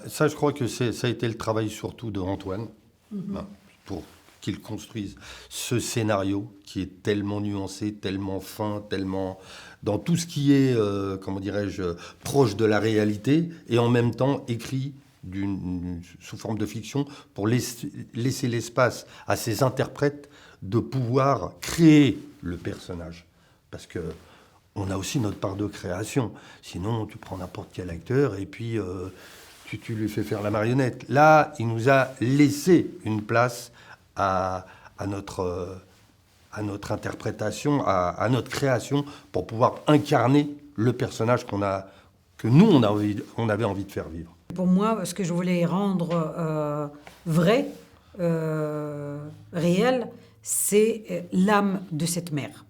Ça, je crois que ça a été le travail surtout de Antoine, pour qu'il construise ce scénario qui est tellement nuancé, tellement fin, tellement dans tout ce qui est, comment dirais-je, proche de la réalité, et en même temps écrit sous forme de fiction pour laisser l'espace à ses interprètes de pouvoir créer le personnage. Parce que on a aussi notre part de création. Sinon, tu prends n'importe quel acteur et puis tu lui fais faire la marionnette. Là, il nous a laissé une place à notre interprétation, à notre création, pour pouvoir incarner le personnage que nous, on avait envie de faire vivre. Pour moi, ce que je voulais rendre vrai, réel, c'est l'âme de cette mère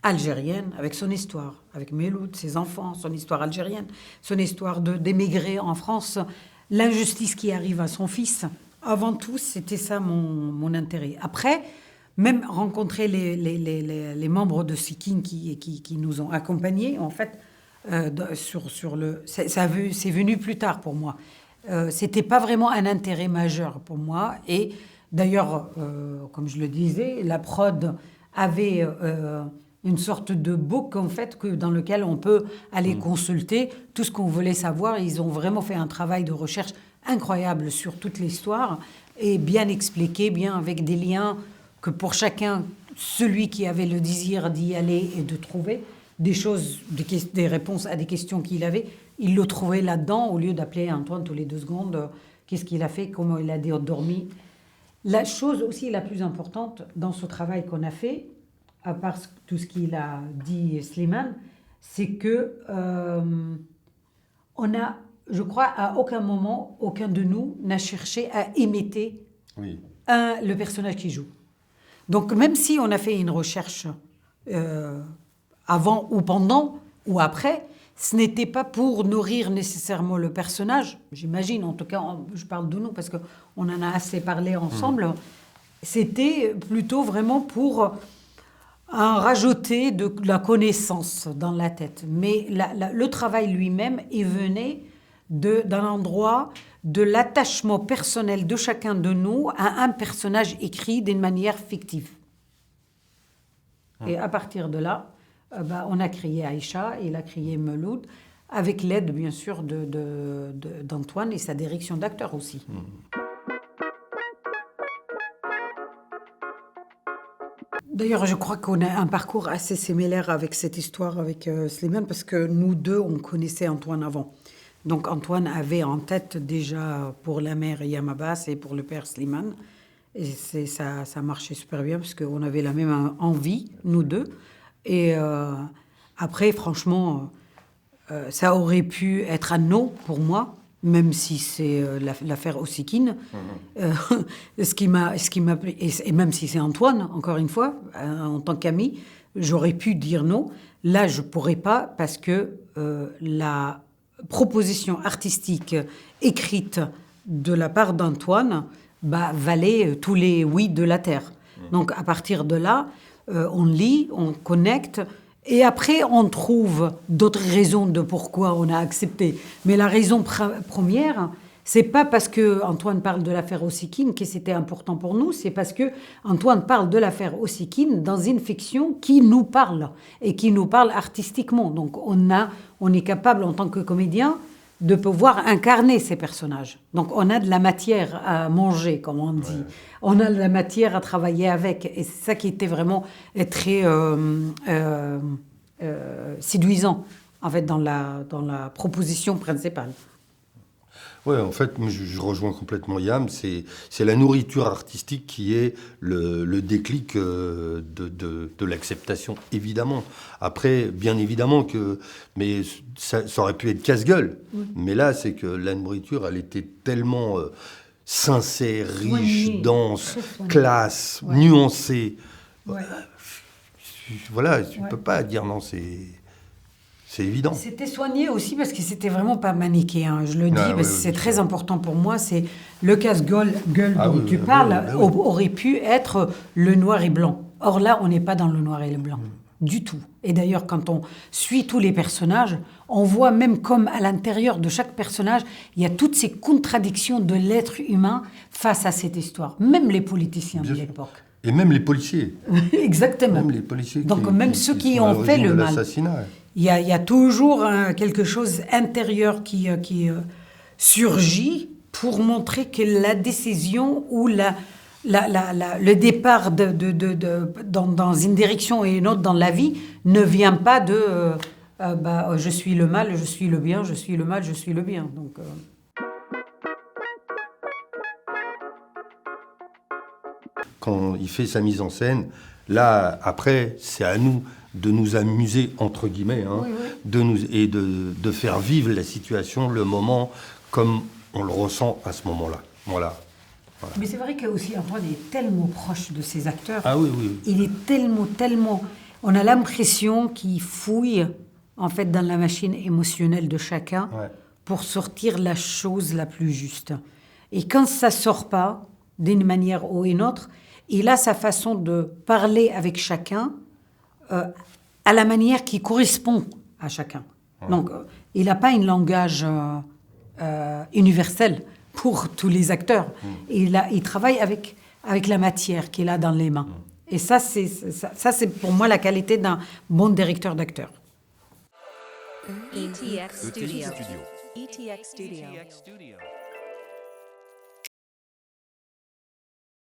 algérienne, avec son histoire, avec Meloud, ses enfants, son histoire algérienne, son histoire d'émigrer en France, l'injustice qui arrive à son fils. Avant tout, c'était ça mon intérêt. Après, même rencontrer les membres de Sikine qui nous ont accompagnés, en fait, c'est venu plus tard pour moi. C'était pas vraiment un intérêt majeur pour moi. Et d'ailleurs, comme je le disais, la prod avait une sorte de book en fait dans lequel on peut aller consulter tout ce qu'on voulait savoir. Ils ont vraiment fait un travail de recherche incroyable sur toute l'histoire et bien expliqué, bien avec des liens que pour chacun, celui qui avait le désir d'y aller et de trouver des choses, des réponses à des questions qu'il avait, il le trouvait là-dedans au lieu d'appeler Antoine tous les 2 secondes. Qu'est-ce qu'il a fait, comment il a dormi. La chose aussi la plus importante dans ce travail qu'on a fait, à part tout ce qu'il a dit Slimane, c'est que on a, je crois, à aucun moment, aucun de nous n'a cherché à imiter le personnage qui joue. Donc même si on a fait une recherche avant ou pendant ou après, ce n'était pas pour nourrir nécessairement le personnage. J'imagine, en tout cas, je parle de nous parce qu'on en a assez parlé ensemble. C'était plutôt vraiment pour rajouter de la connaissance dans la tête. Mais le travail lui-même, il venait d'un endroit de l'attachement personnel de chacun de nous à un personnage écrit d'une manière fictive. Et à partir de là, on a créé Aïcha, il a créé Meloud, avec l'aide bien sûr d'Antoine et sa direction d'acteur aussi. D'ailleurs, je crois qu'on a un parcours assez similaire avec cette histoire avec Slimane, parce que nous deux, on connaissait Antoine avant. Donc Antoine avait en tête déjà pour la mère Yam Abbas et pour le père Slimane. Et ça marchait super bien, parce qu'on avait la même envie, nous deux. Et après, franchement, ça aurait pu être un non pour moi, même si c'est l'affaire Osikine. Ce qui m'a et même si c'est Antoine, encore une fois, en tant qu'ami, j'aurais pu dire non. Là, je pourrais pas, parce que la proposition artistique écrite de la part d'Antoine valait tous les oui de la terre. Donc, à partir de là, on lit, on connecte, et après, on trouve d'autres raisons de pourquoi on a accepté. Mais la raison première, c'est pas parce que Antoine parle de l'affaire Osikine que c'était important pour nous, c'est parce que Antoine parle de l'affaire Osikine dans une fiction qui nous parle, et qui nous parle artistiquement. Donc, on est capable, en tant que comédien, de pouvoir incarner ces personnages. Donc, on a de la matière à manger, comme on dit. Ouais. On a de la matière à travailler avec. Et c'est ça qui était vraiment très séduisant, en fait, dans la proposition principale. Oui, en fait, je rejoins complètement Yam. C'est la nourriture artistique qui est le déclic de l'acceptation, évidemment. Après, bien évidemment que... Mais ça aurait pu être casse-gueule. Oui. Mais là, c'est que la nourriture, elle était tellement sincère, riche, dense, classe, nuancée. Ouais. Voilà, tu ne peux pas dire non, c'est évident. C'était soigné aussi parce que c'était vraiment pas manichéen. Je le dis, c'est très important pour moi. C'est le casse-gueule dont tu parles aurait pu être le noir et blanc. Or là, on n'est pas dans le noir et le blanc. du tout. Et d'ailleurs, quand on suit tous les personnages, on voit même comme à l'intérieur de chaque personnage, il y a toutes ces contradictions de l'être humain face à cette histoire. Même les politiciens de l'époque. Et même les policiers. Exactement. Même les policiers. Donc même ceux qui sont à ont fait l'origine le de mal. l'assassinat. Il y a toujours quelque chose intérieur qui surgit pour montrer que la décision ou le départ dans une direction et une autre dans la vie ne vient pas de je suis le mal, je suis le bien, je suis le mal, je suis le bien. Donc, Quand il fait sa mise en scène, là, après, c'est à nous de nous amuser, entre guillemets, hein, de faire vivre la situation, le moment, comme on le ressent à ce moment-là. Voilà. Mais c'est vrai que aussi Antoine est tellement proche de ses acteurs. Ah oui, oui. Il est tellement... On a l'impression qu'il fouille, en fait, dans la machine émotionnelle de chacun pour sortir la chose la plus juste. Et quand ça sort pas, d'une manière ou une autre, il a sa façon de parler avec chacun à la manière qui correspond à chacun. Donc, il n'a pas un langage universel pour tous les acteurs. Il travaille avec la matière qu'il a dans les mains. Et ça, c'est pour moi la qualité d'un bon directeur d'acteur. ETX Studio. ETX Studio.